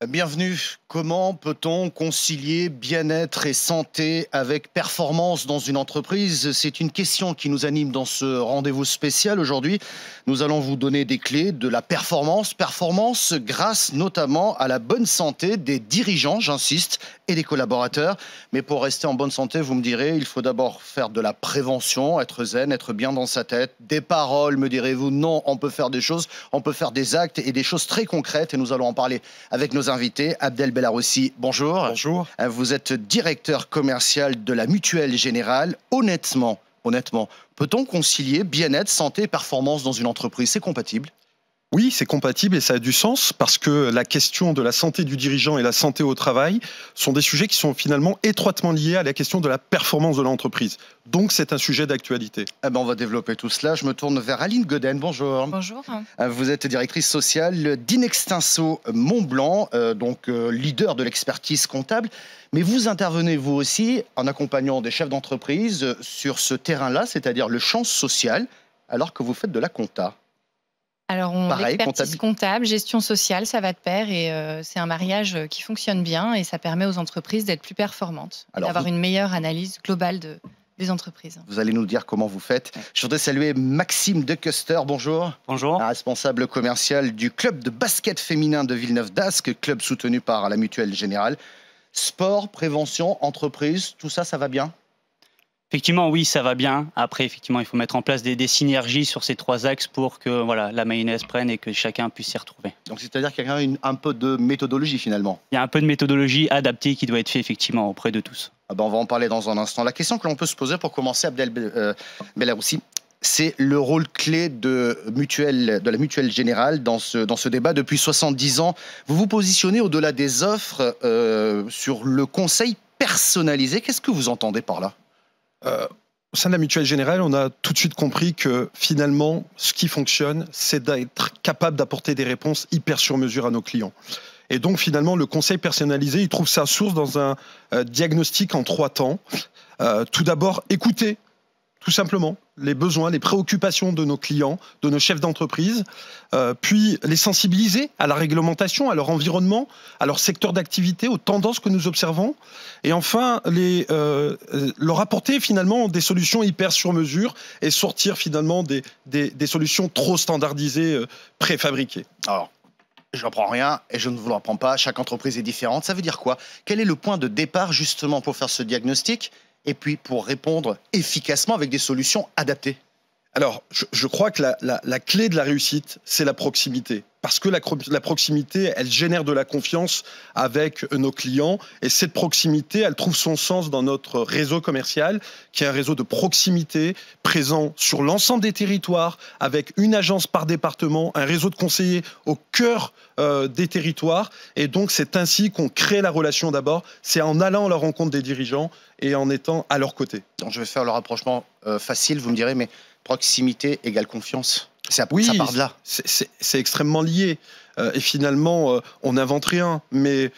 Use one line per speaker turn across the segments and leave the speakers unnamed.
Bienvenue. Comment peut-on concilier bien-être et santé avec performance dans une entreprise? C'est une question qui nous anime dans ce rendez-vous spécial aujourd'hui. Nous allons vous donner des clés de la performance. Performance grâce notamment à la bonne santé des dirigeants, j'insiste, et des collaborateurs. Mais pour rester en bonne santé, vous me direz, il faut d'abord faire de la prévention, être zen, être bien dans sa tête. Des paroles, me direz-vous. Non, on peut faire des choses, on peut faire des actes et des choses très concrètes. Et nous allons en parler avec nos invités. Abdel Belaroussi, bonjour.
Bonjour.
Vous êtes directeur commercial de la Mutuelle Générale. Honnêtement, peut-on concilier bien-être, santé et performance dans une entreprise? C'est compatible?
Oui, c'est compatible et ça a du sens parce que la question de la santé du dirigeant et la santé au travail sont des sujets qui sont finalement étroitement liés à la question de la performance de l'entreprise. Donc c'est un sujet d'actualité.
On va développer tout cela. Je me tourne vers Aline Goden. Bonjour.
Bonjour.
Vous êtes directrice sociale d'Inextinso Mont-Blanc, leader de l'expertise comptable. Mais vous intervenez vous aussi en accompagnant des chefs d'entreprise sur ce terrain-là, c'est-à-dire le champ social, alors que vous faites de la compta.
Alors, l'expertise comptable, gestion sociale, ça va de pair et c'est un mariage qui fonctionne bien et ça permet aux entreprises d'être plus performantes, d'avoir une meilleure analyse globale des entreprises.
Vous allez nous dire comment vous faites. Je voudrais saluer Maxime Decuster, bonjour.
Bonjour.
Responsable commercial du club de basket féminin de Villeneuve-d'Ascq, club soutenu par la Mutuelle Générale. Sport, prévention, entreprise, tout ça, ça va bien?
Effectivement, oui, ça va bien. Après, effectivement, il faut mettre en place des synergies sur ces trois axes pour que la mayonnaise prenne et que chacun puisse s'y retrouver.
Donc, c'est-à-dire qu'il y a quand même un peu de méthodologie, finalement.
Il y a un peu de méthodologie adaptée qui doit être faite, effectivement, auprès de tous.
On va en parler dans un instant. La question que l'on peut se poser pour commencer, Abdel Belaroussi, c'est le rôle clé de la Mutuelle Générale dans ce débat. Depuis 70 ans, vous vous positionnez au-delà des offres sur le conseil personnalisé. Qu'est-ce que vous entendez par là?
Au sein de la Mutuelle Générale, on a tout de suite compris que finalement, ce qui fonctionne, c'est d'être capable d'apporter des réponses hyper sur mesure à nos clients. Et donc finalement, le conseil personnalisé, il trouve sa source dans un diagnostic en 3 temps. Tout d'abord, écouter tout simplement les besoins, les préoccupations de nos clients, de nos chefs d'entreprise, puis les sensibiliser à la réglementation, à leur environnement, à leur secteur d'activité, aux tendances que nous observons, et enfin leur apporter finalement des solutions hyper sur mesure et sortir finalement des solutions trop standardisées, préfabriquées.
Alors, je n'apprends rien et je ne vous l'apprends pas, chaque entreprise est différente. Ça veut dire quoi? Quel est le point de départ justement pour faire ce diagnostic et puis pour répondre efficacement avec des solutions adaptées?
Alors, je crois que la clé de la réussite, c'est la proximité. Parce que la proximité, elle génère de la confiance avec nos clients. Et cette proximité, elle trouve son sens dans notre réseau commercial, qui est un réseau de proximité présent sur l'ensemble des territoires, avec une agence par département, un réseau de conseillers au cœur des territoires. Et donc, c'est ainsi qu'on crée la relation d'abord. C'est en allant à la rencontre des dirigeants et en étant à leur côté.
Donc, je vais faire le rapprochement facile, vous me direz, mais proximité égale confiance. Ça part de là.
C'est extrêmement lié. Et finalement, on n'invente rien. Mais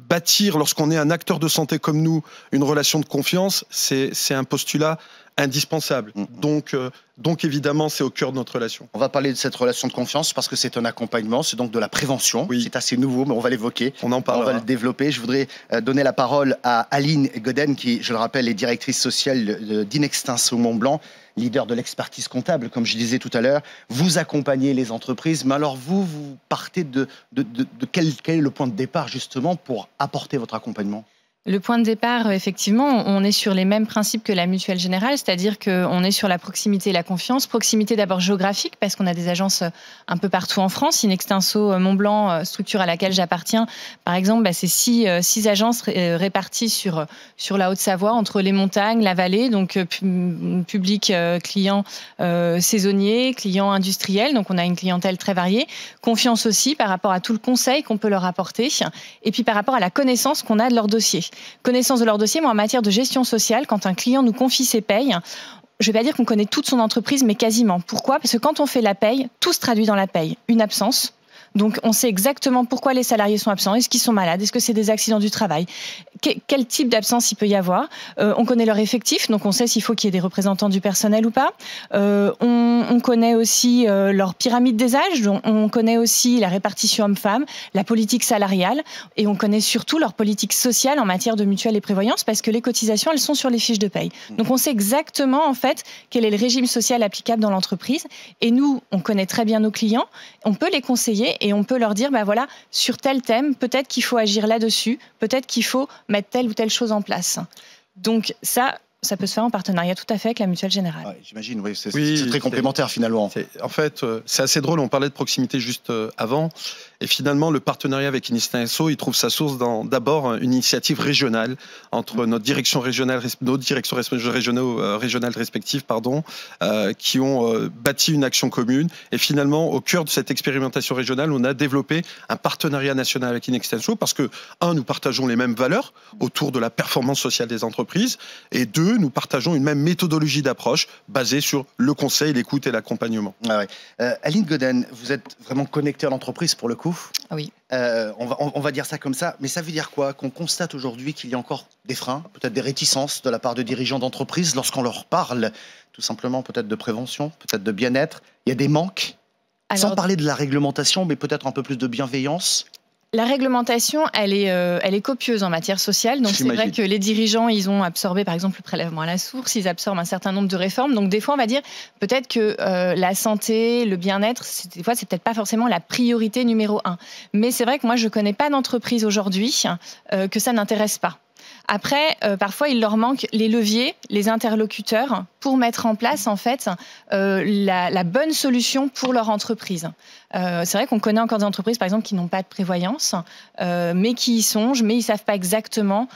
bâtir, lorsqu'on est un acteur de santé comme nous, une relation de confiance, c'est un postulat indispensable. Donc évidemment, c'est au cœur de notre relation.
On va parler de cette relation de confiance parce que c'est un accompagnement, c'est donc de la prévention. Oui. C'est assez nouveau, mais on va l'évoquer.
On en parlera.
On va le développer. Je voudrais donner la parole à Aline Goden, qui, je le rappelle, est directrice sociale d'Inextinso Mont-Blanc, leader de l'expertise comptable, comme je disais tout à l'heure. Vous accompagnez les entreprises, mais alors vous partez de quel est le point de départ justement pour apporter votre accompagnement?
Le point de départ, effectivement, on est sur les mêmes principes que la Mutuelle Générale, c'est-à-dire qu'on est sur la proximité et la confiance. Proximité d'abord géographique, parce qu'on a des agences un peu partout en France. Inextinso Mont-Blanc, structure à laquelle j'appartiens, par exemple, c'est 6 agences réparties sur la Haute-Savoie, entre les montagnes, la vallée, donc public, clients saisonniers, clients industriels, donc on a une clientèle très variée. Confiance aussi par rapport à tout le conseil qu'on peut leur apporter, et puis par rapport à la connaissance qu'on a de leur dossier. Connaissance de leur dossier, moi en matière de gestion sociale, quand un client nous confie ses payes, je ne vais pas dire qu'on connaît toute son entreprise, mais quasiment. Pourquoi? Parce que quand on fait la paye, tout se traduit dans la paye. Une absence, Donc, on sait exactement pourquoi les salariés sont absents. Est-ce qu'ils sont malades? Est-ce que c'est des accidents du travail? quel type d'absence il peut y avoir. On connaît leur effectif, donc on sait s'il faut qu'il y ait des représentants du personnel ou pas. On connaît aussi leur pyramide des âges, donc on connaît aussi la répartition homme-femme, la politique salariale, et on connaît surtout leur politique sociale en matière de mutuelle et prévoyance, parce que les cotisations, elles sont sur les fiches de paye. Donc on sait exactement en fait quel est le régime social applicable dans l'entreprise, et nous, on connaît très bien nos clients, on peut les conseiller et on peut leur dire, bah voilà, sur tel thème, peut-être qu'il faut agir là-dessus, peut-être qu'il faut mettre telle ou telle chose en place. Donc ça peut se faire en partenariat tout à fait avec la Mutuelle Générale.
Ouais, j'imagine, oui, c'est très complémentaire finalement.
En fait, c'est assez drôle, on parlait de proximité juste avant, et finalement le partenariat avec Instinct SO, il trouve sa source dans d'abord une initiative régionale entre nos directions régionales respectives, qui ont bâti une action commune, et finalement au cœur de cette expérimentation régionale, on a développé un partenariat national avec Instinct SO parce que, nous partageons les mêmes valeurs autour de la performance sociale des entreprises, et deux, nous partageons une même méthodologie d'approche basée sur le conseil, l'écoute et l'accompagnement.
Ah ouais. Aline Godden, vous êtes vraiment connectée à l'entreprise pour le coup.
Oui.
On va dire ça comme ça, mais ça veut dire quoi? Qu'on constate aujourd'hui qu'il y a encore des freins, peut-être des réticences de la part de dirigeants d'entreprise lorsqu'on leur parle tout simplement peut-être de prévention, peut-être de bien-être. Il y a des manques, sans parler de la réglementation, mais peut-être un peu plus de bienveillance.
La réglementation, elle est copieuse en matière sociale. Donc c'est vrai que les dirigeants, ils ont absorbé par exemple le prélèvement à la source, ils absorbent un certain nombre de réformes. Donc des fois, on va dire peut-être que la santé, le bien-être, des fois, c'est peut-être pas forcément la priorité numéro 1. Mais c'est vrai que moi, je connais pas d'entreprise aujourd'hui que ça n'intéresse pas. Après, parfois, il leur manque les leviers, les interlocuteurs pour mettre en place en fait la bonne solution pour leur entreprise. C'est vrai qu'on connaît encore des entreprises, par exemple, qui n'ont pas de prévoyance, mais qui y songent, mais ils savent pas exactement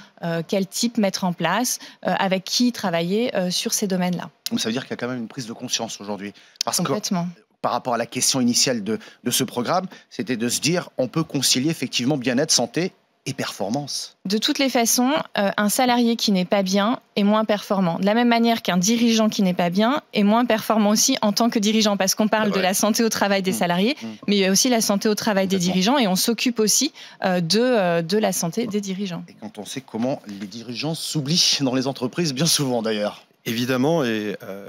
quel type mettre en place, avec qui travailler sur ces domaines-là.
Donc ça veut dire qu'il y a quand même une prise de conscience aujourd'hui.
Complètement.
Par rapport à la question initiale de ce programme, c'était de se dire on peut concilier effectivement bien-être, santé et performance.
De toutes les façons, un salarié qui n'est pas bien est moins performant. De la même manière qu'un dirigeant qui n'est pas bien est moins performant aussi en tant que dirigeant, parce qu'on parle de la santé au travail des salariés, mais il y a aussi la santé au travail des dirigeants, et on s'occupe aussi de la santé des dirigeants.
Et quand on sait comment les dirigeants s'oublient dans les entreprises, bien souvent d'ailleurs.
Évidemment,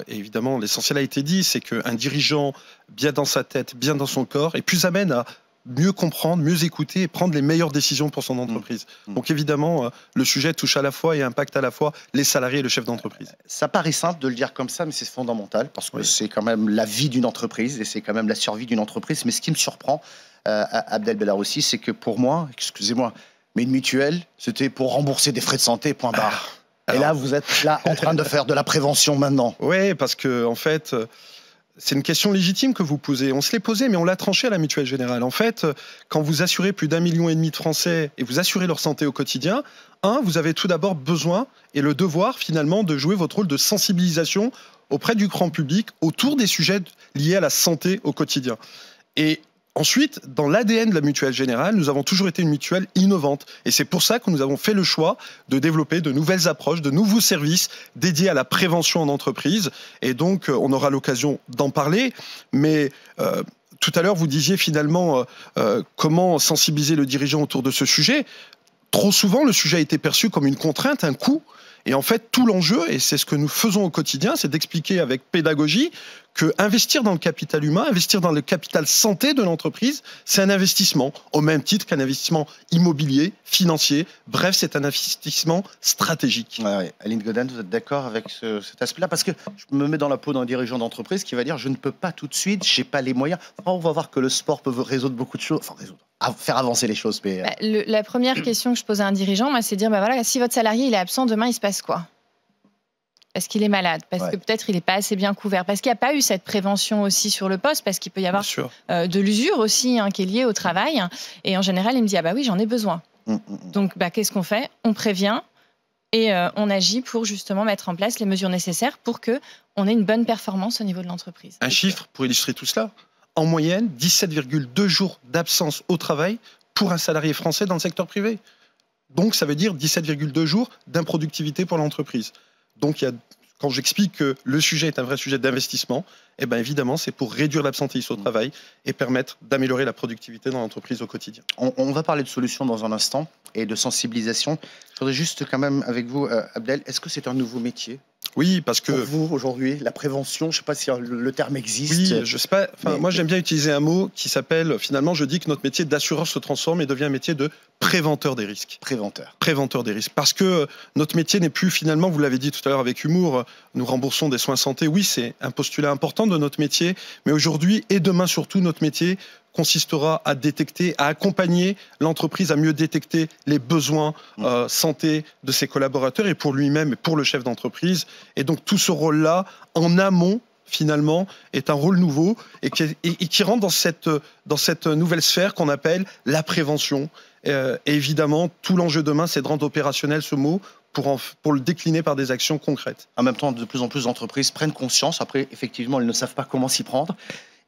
évidemment, l'essentiel a été dit, c'est qu'un dirigeant bien dans sa tête, bien dans son corps, est plus amène à mieux comprendre, mieux écouter et prendre les meilleures décisions pour son entreprise. Donc évidemment, le sujet touche à la fois et impacte à la fois les salariés et le chef d'entreprise.
Ça paraît simple de le dire comme ça, mais c'est fondamental parce que c'est quand même la vie d'une entreprise et c'est quand même la survie d'une entreprise. Mais ce qui me surprend, Abdel Belaroussi, c'est que pour moi, excusez-moi, mais une mutuelle, c'était pour rembourser des frais de santé, point barre. Et là, vous êtes là en train de faire de la prévention maintenant.
Oui, parce que en fait... C'est une question légitime que vous posez. On se l'est posée, mais on l'a tranchée à la Mutuelle Générale. En fait, quand vous assurez plus d'1,5 million de Français et vous assurez leur santé au quotidien, vous avez tout d'abord besoin et le devoir finalement de jouer votre rôle de sensibilisation auprès du grand public autour des sujets liés à la santé au quotidien. Et ensuite, dans l'ADN de la Mutuelle Générale, nous avons toujours été une mutuelle innovante. Et c'est pour ça que nous avons fait le choix de développer de nouvelles approches, de nouveaux services dédiés à la prévention en entreprise. Et donc, on aura l'occasion d'en parler. Mais tout à l'heure, vous disiez finalement comment sensibiliser le dirigeant autour de ce sujet. Trop souvent, le sujet a été perçu comme une contrainte, un coût. Et en fait, tout l'enjeu, et c'est ce que nous faisons au quotidien, c'est d'expliquer avec pédagogie que investir dans le capital humain, investir dans le capital santé de l'entreprise, c'est un investissement, au même titre qu'un investissement immobilier, financier. Bref, c'est un investissement stratégique.
Ouais. Aline Godden, vous êtes d'accord avec cet aspect-là? Parce que je me mets dans la peau d'un dirigeant d'entreprise qui va dire je ne peux pas tout de suite, je n'ai pas les moyens. Enfin, on va voir que le sport peut résoudre beaucoup de choses, faire avancer les choses. Mais...
la première question que je pose à un dirigeant, c'est de dire voilà, si votre salarié il est absent, demain il se passe quoi? Parce qu'il est malade, parce que peut-être il n'est pas assez bien couvert, parce qu'il n'y a pas eu cette prévention aussi sur le poste, parce qu'il peut y avoir de l'usure aussi qui est liée au travail. Et en général, il me dit ah bah oui, j'en ai besoin. Donc qu'est-ce qu'on fait? On prévient et on agit pour justement mettre en place les mesures nécessaires pour qu'on ait une bonne performance au niveau de l'entreprise.
Un chiffre pour illustrer tout cela. En moyenne, 17,2 jours d'absence au travail pour un salarié français dans le secteur privé. Donc ça veut dire 17,2 jours d'improductivité pour l'entreprise. Donc il y a quand j'explique que le sujet est un vrai sujet d'investissement, eh bien évidemment, c'est pour réduire l'absentéisme au travail et permettre d'améliorer la productivité dans l'entreprise au quotidien.
On va parler de solutions dans un instant et de sensibilisation. Je voudrais juste quand même avec vous, Abdel, est-ce que c'est un nouveau métier?
Oui, parce que...
Pour vous, aujourd'hui, la prévention, je ne sais pas si le terme existe.
Oui, je sais pas. Enfin, moi, j'aime bien utiliser un mot qui s'appelle, finalement, je dis que notre métier d'assureur se transforme et devient un métier de préventeur des risques.
Préventeur.
Préventeur des risques. Parce que notre métier n'est plus, finalement, vous l'avez dit tout à l'heure avec humour, nous remboursons des soins santé. Oui, c'est un postulat important de notre métier, mais aujourd'hui et demain surtout, notre métier consistera à détecter, à accompagner l'entreprise à mieux détecter les besoins santé de ses collaborateurs et pour lui-même et pour le chef d'entreprise. Et donc tout ce rôle-là, en amont, finalement, est un rôle nouveau et qui rentre dans cette nouvelle sphère qu'on appelle la prévention. Et évidemment, tout l'enjeu demain, c'est de rendre opérationnel ce mot pour le décliner par des actions concrètes.
En même temps, de plus en plus d'entreprises prennent conscience. Après, effectivement, elles ne savent pas comment s'y prendre.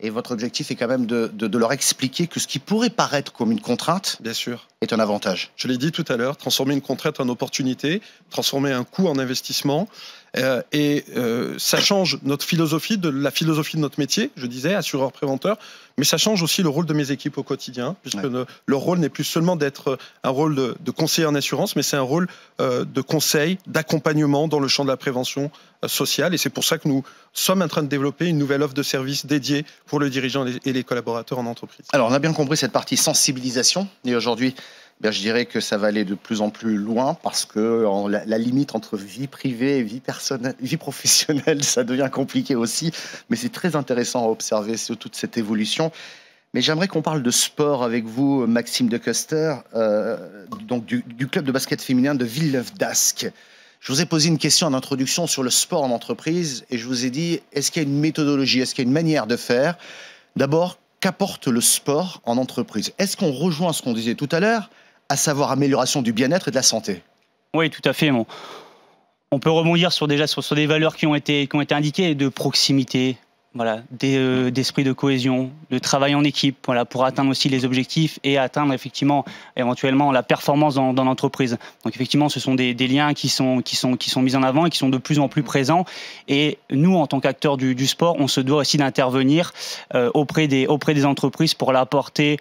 Et votre objectif est quand même de leur expliquer que ce qui pourrait paraître comme une contrainte,
bien sûr,
est un avantage.
Je l'ai dit tout à l'heure, transformer une contrainte en opportunité, transformer un coût en investissement. Ça change notre philosophie, la philosophie de notre métier, je disais, assureur-préventeur, mais ça change aussi le rôle de mes équipes au quotidien, puisque leur rôle n'est plus seulement d'être un rôle de conseiller en assurance, mais c'est un rôle de conseil, d'accompagnement dans le champ de la prévention sociale. Et c'est pour ça que nous sommes en train de développer une nouvelle offre de services dédiée pour le dirigeant et les collaborateurs en entreprise.
Alors, on a bien compris cette partie sensibilisation, et aujourd'hui, je dirais que ça va aller de plus en plus loin parce que la limite entre vie privée et vie professionnelle, ça devient compliqué aussi. Mais c'est très intéressant à observer toute cette évolution. Mais j'aimerais qu'on parle de sport avec vous, Maxime De Coster, donc du club de basket féminin de Villeneuve-d'Ascq. Je vous ai posé une question en introduction sur le sport en entreprise et je vous ai dit, est-ce qu'il y a une méthodologie, est-ce qu'il y a une manière de faire? D'abord, qu'apporte le sport en entreprise? Est-ce qu'on rejoint ce qu'on disait tout à l'heure, à savoir amélioration du bien-être et de la santé?
Oui, tout à fait. On peut rebondir sur des valeurs qui ont été indiquées, de proximité, voilà, d'esprit de cohésion, de travail en équipe, voilà, pour atteindre aussi les objectifs et atteindre effectivement, éventuellement, la performance dans l'entreprise. Donc effectivement, ce sont des liens qui sont mis en avant et qui sont de plus en plus présents. Et nous, en tant qu'acteurs du sport, on se doit aussi d'intervenir auprès des entreprises pour leur apporter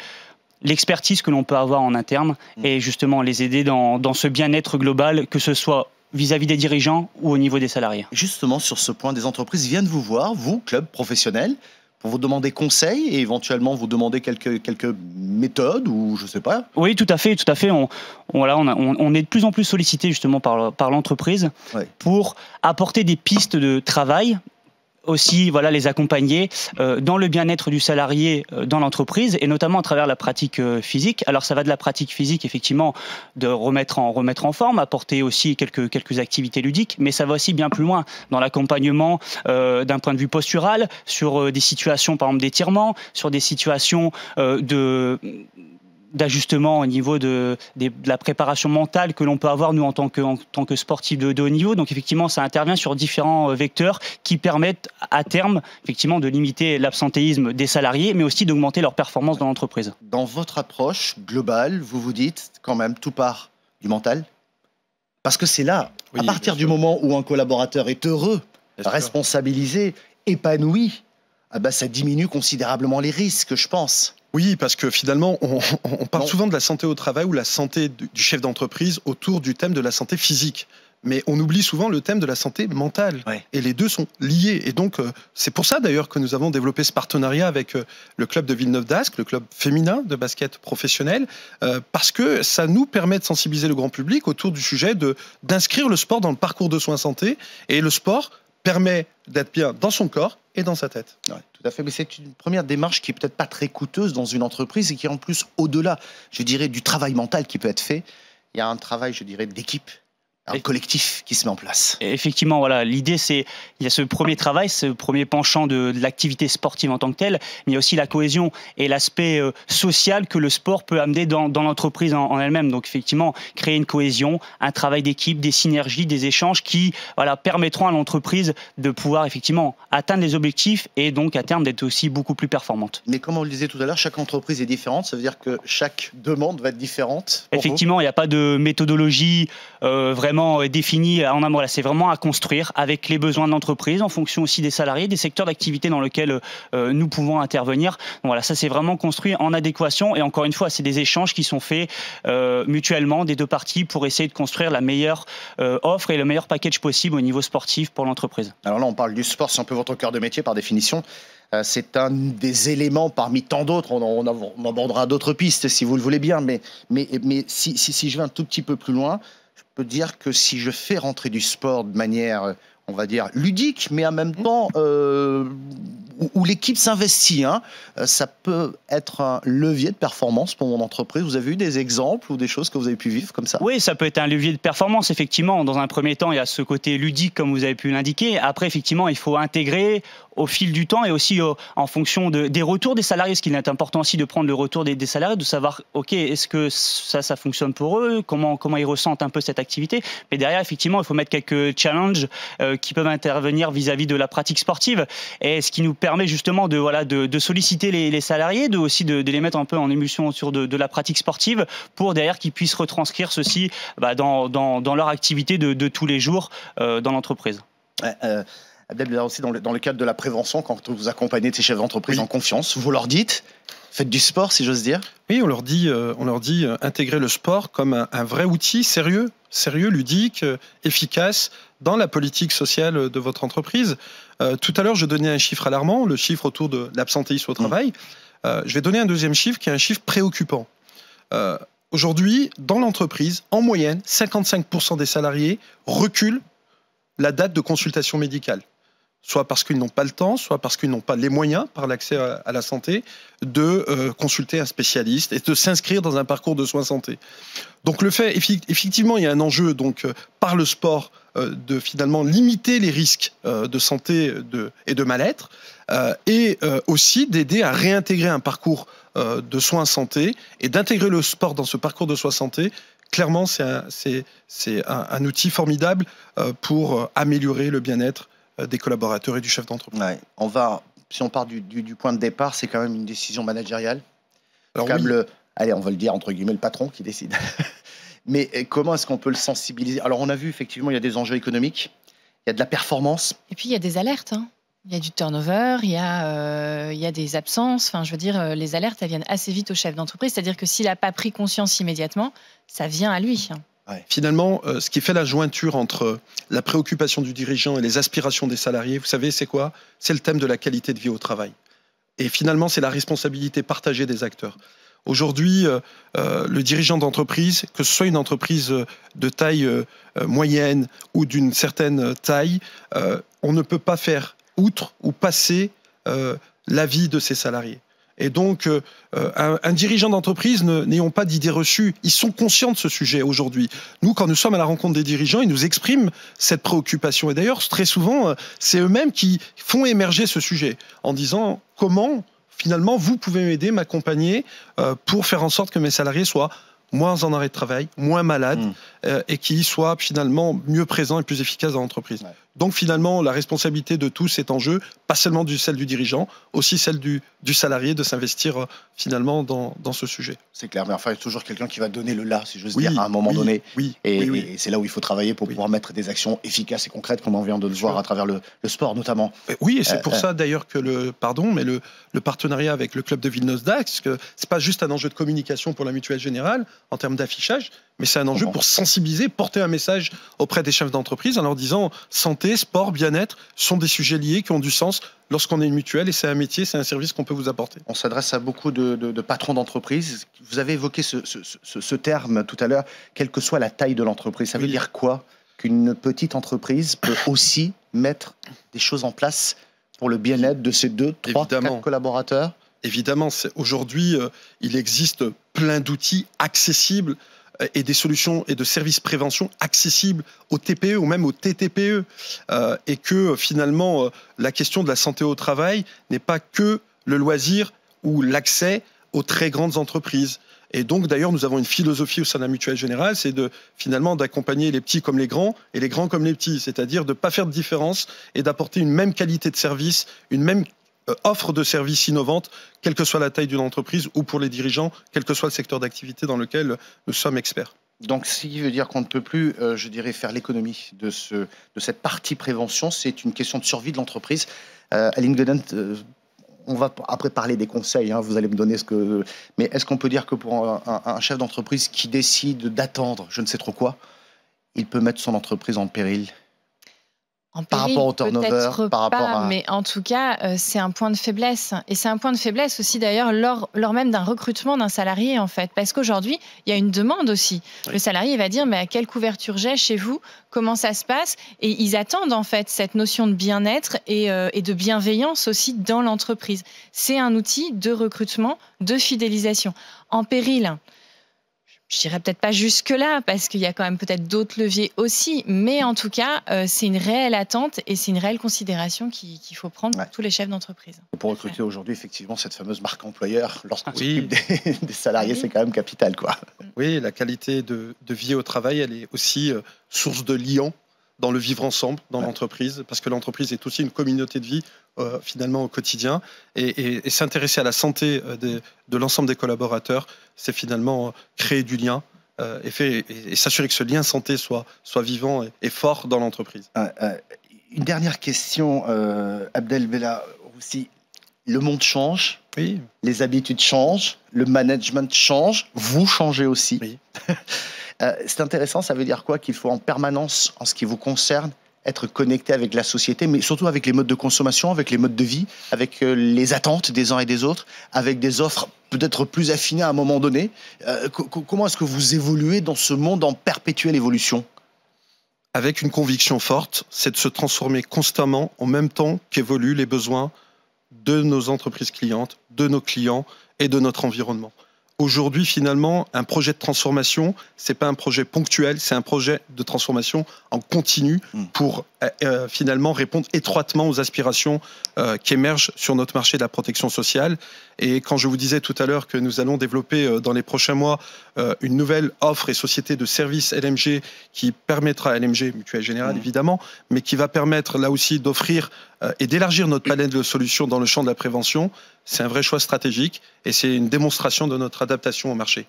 l'expertise que l'on peut avoir en interne et justement les aider dans ce bien-être global, que ce soit vis-à-vis des dirigeants ou au niveau des salariés.
Justement, sur ce point, des entreprises viennent vous voir, vous, club professionnel, pour vous demander conseil et éventuellement vous demander quelques méthodes ou je ne sais pas.
Oui, tout à fait. On est de plus en plus sollicité justement par l'entreprise pour apporter des pistes de travail, aussi voilà, les accompagner dans le bien-être du salarié dans l'entreprise et notamment à travers la pratique physique. Alors ça va de la pratique physique effectivement de remettre en forme, apporter aussi quelques activités ludiques, mais ça va aussi bien plus loin dans l'accompagnement d'un point de vue postural, sur des situations par exemple d'étirement, sur des situations d'ajustement au niveau de la préparation mentale que l'on peut avoir nous en tant que sportif de haut niveau. Donc effectivement, ça intervient sur différents vecteurs qui permettent à terme effectivement de limiter l'absentéisme des salariés, mais aussi d'augmenter leur performance dans l'entreprise.
Dans votre approche globale, vous vous dites quand même tout part du mental, parce que c'est là, à partir du moment où un collaborateur est heureux, responsabilisé, épanoui, ça diminue considérablement les risques, je pense.
Oui, parce que finalement, on parle souvent de la santé au travail ou la santé du chef d'entreprise autour du thème de la santé physique. Mais on oublie souvent le thème de la santé mentale. Et les deux sont liés. Et donc, c'est pour ça d'ailleurs que nous avons développé ce partenariat avec le club de Villeneuve-d'Ascq, le club féminin de basket professionnel, parce que ça nous permet de sensibiliser le grand public autour du sujet d'inscrire le sport dans le parcours de soins santé. Et le sport permet d'être bien dans son corps et dans sa tête.
Tout à fait, mais c'est une première démarche qui est peut-être pas très coûteuse dans une entreprise et qui est en plus au-delà, je dirais, du travail mental qui peut être fait. Il y a un travail, je dirais, d'équipe, un collectif qui se met en place.
Et effectivement, voilà, l'idée c'est, il y a ce premier travail, ce premier penchant de l'activité sportive en tant que telle, mais il y a aussi la cohésion et l'aspect social que le sport peut amener dans l'entreprise en elle-même. Donc effectivement, créer une cohésion, un travail d'équipe, des synergies, des échanges qui permettront à l'entreprise de pouvoir effectivement atteindre les objectifs et donc à terme d'être aussi beaucoup plus performante.
Mais comme on le disait tout à l'heure, chaque entreprise est différente, ça veut dire que chaque demande va être différente.
Effectivement, il n'y a pas de méthodologie vraiment définie en amont. Là, c'est vraiment à construire avec les besoins de l'entreprise, en fonction aussi des salariés, des secteurs d'activité dans lesquels nous pouvons intervenir. Donc voilà, ça c'est vraiment construit en adéquation. Et encore une fois, c'est des échanges qui sont faits mutuellement des deux parties pour essayer de construire la meilleure offre et le meilleur package possible au niveau sportif pour l'entreprise.
Alors là, on parle du sport, c'est un peu votre cœur de métier par définition. C'est un des éléments parmi tant d'autres. On abordera d'autres pistes si vous le voulez bien. Mais si je vais un tout petit peu plus loin, je peux dire que si je fais rentrer du sport de manière, on va dire, ludique, mais en même temps où l'équipe s'investit, ça peut être un levier de performance pour mon entreprise. Vous avez eu des exemples ou des choses que vous avez pu vivre comme ça?
Oui, ça peut être un levier de performance, effectivement. Dans un premier temps, il y a ce côté ludique, comme vous avez pu l'indiquer. Après, effectivement, il faut intégrer au fil du temps et aussi en fonction des retours des salariés. Ce qui est important aussi de prendre le retour des salariés, de savoir, OK, est-ce que ça fonctionne pour eux, comment ils ressentent un peu cette activité. Mais derrière, effectivement, il faut mettre quelques challenges qui peuvent intervenir vis-à-vis de la pratique sportive. Et ce qui nous permet justement de solliciter les salariés, de les mettre un peu en émulsion autour de la pratique sportive pour derrière qu'ils puissent retranscrire ceci dans leur activité de tous les jours dans l'entreprise.
Abdel, aussi dans le cadre de la prévention, quand vous accompagnez ces chefs d'entreprise en confiance, vous leur dites, faites du sport, si j'ose dire.
Oui, on leur dit intégrer le sport comme un vrai outil sérieux, ludique, efficace dans la politique sociale de votre entreprise. Tout à l'heure, je donnais un chiffre alarmant, le chiffre autour de l'absentéisme au travail. Je vais donner un deuxième chiffre qui est un chiffre préoccupant. Aujourd'hui, dans l'entreprise, en moyenne, 55% des salariés reculent la date de consultation médicale. Soit parce qu'ils n'ont pas le temps, soit parce qu'ils n'ont pas les moyens, par l'accès à la santé, de consulter un spécialiste et de s'inscrire dans un parcours de soins santé. Donc le fait, effectivement, il y a un enjeu par le sport de finalement limiter les risques de santé et de mal-être, et aussi d'aider à réintégrer un parcours de soins santé et d'intégrer le sport dans ce parcours de soins santé. Clairement, c'est un outil formidable pour améliorer le bien-être des collaborateurs et du chef d'entreprise.
Ouais. Si on part du point de départ, c'est quand même une décision managériale.
Alors,
allez, on va le dire entre guillemets, le patron qui décide. Mais comment est-ce qu'on peut le sensibiliser? Alors, on a vu effectivement, il y a des enjeux économiques, il y a de la performance.
Et puis, il y a des alertes. Il y a du turnover, il y a des absences. Enfin, je veux dire, les alertes, elles viennent assez vite au chef d'entreprise. C'est-à-dire que s'il n'a pas pris conscience immédiatement, ça vient à lui.
Ouais. Finalement, ce qui fait la jointure entre la préoccupation du dirigeant et les aspirations des salariés, vous savez, c'est quoi? C'est le thème de la qualité de vie au travail. Et finalement, c'est la responsabilité partagée des acteurs. Aujourd'hui, le dirigeant d'entreprise, que ce soit une entreprise de taille moyenne ou d'une certaine taille, on ne peut pas faire outre ou passer la vie de ses salariés. Et donc, un dirigeant d'entreprise, n'ayons pas d'idées reçues. Ils sont conscients de ce sujet aujourd'hui. Nous, quand nous sommes à la rencontre des dirigeants, ils nous expriment cette préoccupation. Et d'ailleurs, très souvent, c'est eux-mêmes qui font émerger ce sujet en disant comment, finalement, vous pouvez m'aider, m'accompagner pour faire en sorte que mes salariés soient moins en arrêt de travail, moins malades, et qui soient finalement mieux présents et plus efficaces dans l'entreprise. Ouais. Donc finalement, la responsabilité de tous est en jeu, pas seulement celle du dirigeant, aussi celle du salarié de s'investir finalement dans ce sujet.
C'est clair, mais enfin, il y a toujours quelqu'un qui va donner le là, si j'ose dire, à un moment donné. Et c'est là où il faut travailler pour pouvoir mettre des actions efficaces et concrètes, comme on vient de le voir à travers le sport notamment.
Oui, et c'est pour ça d'ailleurs que le partenariat avec le club de Villeneuve-d'Ascq, c'est pas juste un enjeu de communication pour la Mutuelle Générale en termes d'affichage, mais c'est un enjeu pour sensibiliser, porter un message auprès des chefs d'entreprise en leur disant santé, sport, bien-être sont des sujets liés qui ont du sens lorsqu'on est une mutuelle et c'est un métier, c'est un service qu'on peut vous apporter.
On s'adresse à beaucoup de patrons d'entreprise. Vous avez évoqué ce terme tout à l'heure, quelle que soit la taille de l'entreprise. Ça veut dire quoi? Qu'une petite entreprise peut aussi mettre des choses en place pour le bien-être de ses 2, 3, 4 collaborateurs?
Évidemment, aujourd'hui, il existe plein d'outils accessibles et des solutions et de services prévention accessibles aux TPE ou même aux TTPE. Et que finalement, la question de la santé au travail n'est pas que le loisir ou l'accès aux très grandes entreprises. Et donc, d'ailleurs, nous avons une philosophie au sein de la Mutuelle Générale, c'est finalement d'accompagner les petits comme les grands et les grands comme les petits. C'est-à-dire de ne pas faire de différence et d'apporter une même qualité de service, une même offre de services innovantes, quelle que soit la taille d'une entreprise ou pour les dirigeants, quel que soit le secteur d'activité dans lequel nous sommes experts.
Donc, ce qui veut dire qu'on ne peut plus, je dirais, faire l'économie de cette partie prévention. C'est une question de survie de l'entreprise. Aline Godin, on va après parler des conseils, hein, vous allez me donner ce que... Mais est-ce qu'on peut dire que pour un chef d'entreprise qui décide d'attendre je ne sais trop quoi, il peut mettre son entreprise en péril?
En
Par
péril,
rapport au turnover, par rapport
pas,
à...
mais en tout cas, c'est un point de faiblesse. Et c'est un point de faiblesse aussi, d'ailleurs, lors même d'un recrutement d'un salarié, en fait. Parce qu'aujourd'hui, il y a une demande aussi.
Oui.
Le salarié va dire, mais à quelle couverture j'ai chez vous? Comment ça se passe? Et ils attendent, en fait, cette notion de bien-être et de bienveillance aussi dans l'entreprise. C'est un outil de recrutement, de fidélisation. En péril, je dirais peut-être pas jusque-là, parce qu'il y a quand même peut-être d'autres leviers aussi, mais en tout cas, c'est une réelle attente et c'est une réelle considération qu'il faut prendre pour tous les chefs d'entreprise.
Pour recruter aujourd'hui, effectivement, cette fameuse marque employeur, lorsqu'on
Oui.
s'occupe des salariés, c'est quand même capital, quoi.
Oui, la qualité de vie au travail, elle est aussi source de liant dans le vivre ensemble, dans l'entreprise, parce que l'entreprise est aussi une communauté de vie, finalement, au quotidien. Et s'intéresser à la santé de l'ensemble des collaborateurs, c'est finalement créer du lien et s'assurer que ce lien santé soit vivant et fort dans l'entreprise.
Une dernière question, Abdelbella, aussi. Le monde change,
Oui.
les habitudes changent, le management change, vous changez aussi.
Oui.
C'est intéressant, ça veut dire quoi? Qu'il faut en permanence, en ce qui vous concerne, être connecté avec la société, mais surtout avec les modes de consommation, avec les modes de vie, avec les attentes des uns et des autres, avec des offres peut-être plus affinées à un moment donné. Comment est-ce que vous évoluez dans ce monde en perpétuelle évolution?
Avec une conviction forte, c'est de se transformer constamment en même temps qu'évoluent les besoins de nos entreprises clientes, de nos clients et de notre environnement. Aujourd'hui, finalement, un projet de transformation, c'est pas un projet ponctuel, c'est un projet de transformation en continu pour finalement répondre étroitement aux aspirations qui émergent sur notre marché de la protection sociale. Et quand je vous disais tout à l'heure que nous allons développer dans les prochains mois une nouvelle offre et société de services LMG qui permettra, LMG, Mutuelle Générale évidemment, mais qui va permettre là aussi d'offrir et d'élargir notre palette de solutions dans le champ de la prévention, c'est un vrai choix stratégique et c'est une démonstration de notre adaptation au marché.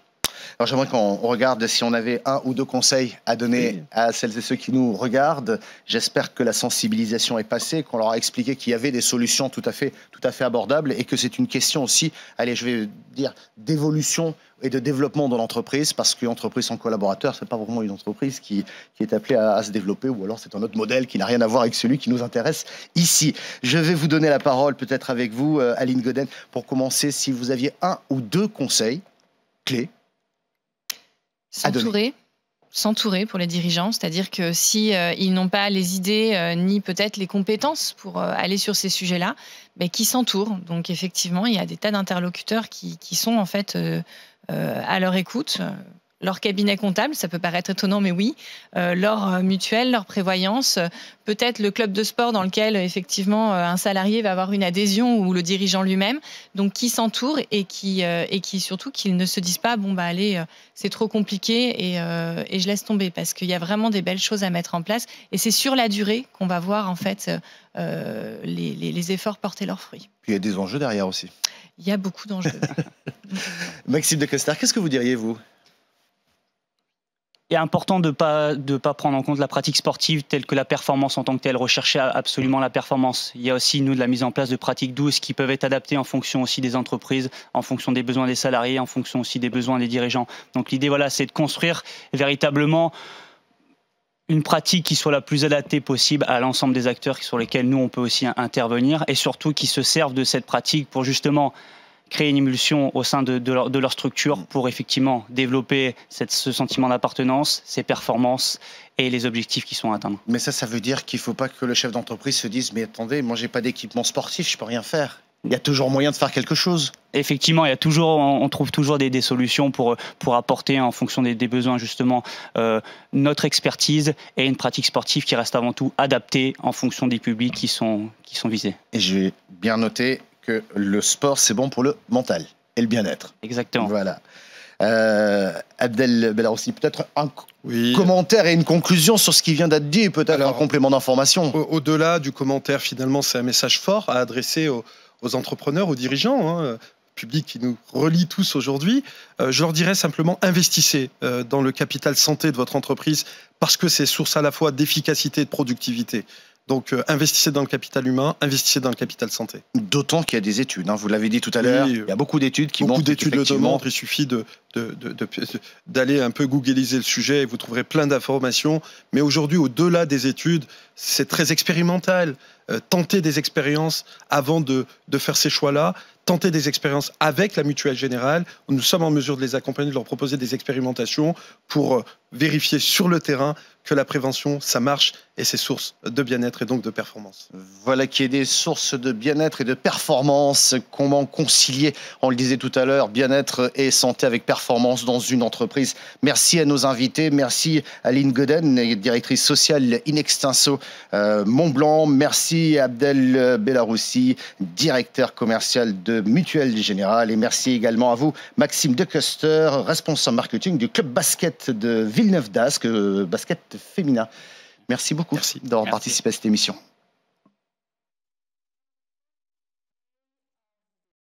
Alors j'aimerais qu'on regarde si on avait un ou deux conseils à donner à celles et ceux qui nous regardent. J'espère que la sensibilisation est passée, qu'on leur a expliqué qu'il y avait des solutions tout à fait abordables et que c'est une question aussi, allez, je vais dire, d'évolution et de développement de l'entreprise, parce qu'une entreprise sans collaborateurs, c'est pas vraiment une entreprise qui est appelée à se développer, ou alors c'est un autre modèle qui n'a rien à voir avec celui qui nous intéresse ici. Je vais vous donner la parole peut-être avec vous, Aline Godin, pour commencer, si vous aviez un ou deux conseils clés.
S'entourer pour les dirigeants, c'est-à-dire que si ils n'ont pas les idées ni peut-être les compétences pour aller sur ces sujets-là, ben, qui s'entourent. Donc effectivement, il y a des tas d'interlocuteurs qui sont en fait à leur écoute. Leur cabinet comptable, ça peut paraître étonnant, mais oui, leur mutuelle, leur prévoyance, peut-être le club de sport dans lequel effectivement un salarié va avoir une adhésion ou le dirigeant lui-même, donc qui s'entoure et qui surtout qu'ils ne se disent pas bon bah allez c'est trop compliqué et je laisse tomber, parce qu'il y a vraiment des belles choses à mettre en place et c'est sur la durée qu'on va voir en fait les efforts porter leurs fruits.
Puis il y a des enjeux derrière aussi.
Il y a beaucoup d'enjeux.
Maxime de Coster, qu'est-ce que vous diriez vous?
Il est important de pas prendre en compte la pratique sportive telle que la performance en tant que telle, rechercher absolument la performance. Il y a aussi, nous, de la mise en place de pratiques douces qui peuvent être adaptées en fonction aussi des entreprises, en fonction des besoins des salariés, en fonction aussi des besoins des dirigeants. Donc l'idée, voilà, c'est de construire véritablement une pratique qui soit la plus adaptée possible à l'ensemble des acteurs sur lesquels nous, on peut aussi intervenir, et surtout qui se servent de cette pratique pour justement créer une émulsion au sein de leur structure pour effectivement développer ce sentiment d'appartenance, ces performances et les objectifs qui sont atteints.
Mais ça veut dire qu'il ne faut pas que le chef d'entreprise se dise « mais attendez, moi j'ai pas d'équipement sportif, je peux rien faire ». Il y a toujours moyen de faire quelque chose.
Effectivement, on trouve toujours des solutions pour apporter en fonction des besoins justement notre expertise et une pratique sportive qui reste avant tout adaptée en fonction des publics qui sont visés.
Et je vais bien noter que le sport, c'est bon pour le mental et le bien-être.
Exactement.
Voilà. Abdelbella aussi, peut-être un commentaire et une conclusion sur ce qui vient d'être dit, et peut-être un complément d'information.
Au-delà du commentaire, finalement, c'est un message fort à adresser aux entrepreneurs, aux dirigeants. public qui nous relie tous aujourd'hui, je leur dirais simplement investissez dans le capital santé de votre entreprise parce que c'est source à la fois d'efficacité et de productivité. Donc, investissez dans le capital humain, investissez dans le capital santé.
D'autant qu'il y a des études, hein, vous l'avez dit tout à l'heure, il y a beaucoup d'études qui montrent.
Beaucoup d'études le démontrent, il suffit d'aller un peu googliser le sujet et vous trouverez plein d'informations. Mais aujourd'hui, au-delà des études, c'est très expérimental. Tentez des expériences avant de faire ces choix-là. Tentez des expériences avec la Mutuelle Générale. Nous sommes en mesure de les accompagner, de leur proposer des expérimentations pour vérifier sur le terrain que la prévention, ça marche et c'est source de bien-être et donc de performance.
Voilà qui est des sources de bien-être et de performance. Comment concilier, on le disait tout à l'heure, bien-être et santé avec performance dans une entreprise. Merci à nos invités. Merci à Aline Godden, directrice sociale in extenso Montblanc. Merci à Abdel Belaroussi, directeur commercial de Mutuelle Générale. Et merci également à vous, Maxime Decuster, responsable marketing du club basket de Villeneuve d'Ascq, basket féminin. Merci beaucoup d'avoir participé à cette émission.